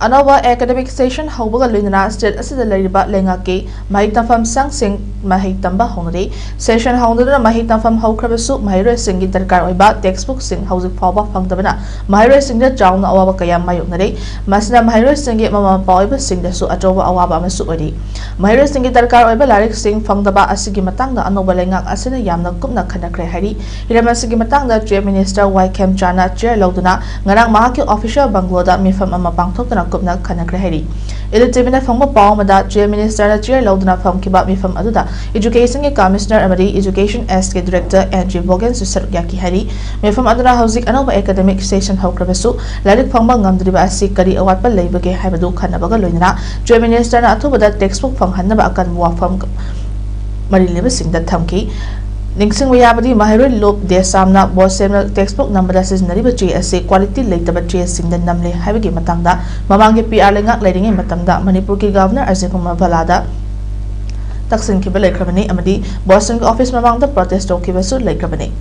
anouba academic session haubaga loinana state asida lariba leingak mahai tamfam sangsing mahai tamba honri session haudana mahai tamfam haukrabasu maheiroisingi darkar oiba textbook sing hauzik phawba phangdabana maheiroisingda chawna awaba kaya mayoknare masina maheiroisingi mama paoiba singdasu achoba awaba amasu ori maheiroisingi darkar oiba lairik sing phangdaba asigi matangda anouba leingak asina yamna kupna khanakhare hairi iramasigi matangda chief minister kem chana chair lauduna ngarang mahaki official bangloda mifam ama pangthokna kupna khanakhare hairi ELITETV phangba pawmada chief minister na chair lauduna phamkiba mifam aduda education ke commissioner amadi education s ke director and bogen susar yaki hairi mifam aduna hauzik anouba academic session haukrabasu lairik phangba ngamdriba asi kari awatpa leibage haibadu khanabaga loinana chief minister na athubada textbook phanghanaba akan wafam mari leba singda thamki Ningsing Wayabadi Mahairoi Loop Desamna Bosemna textbook number Nariba J as a quality later but J sing the Namle Havigi Matangda, Mamangi PR leingak leading in Matangda, Manipur Governor Azikuma Valada Taksin Kibale Kramani Amadi, Boston office Mamang the protest of Kivasu Lake Kramani.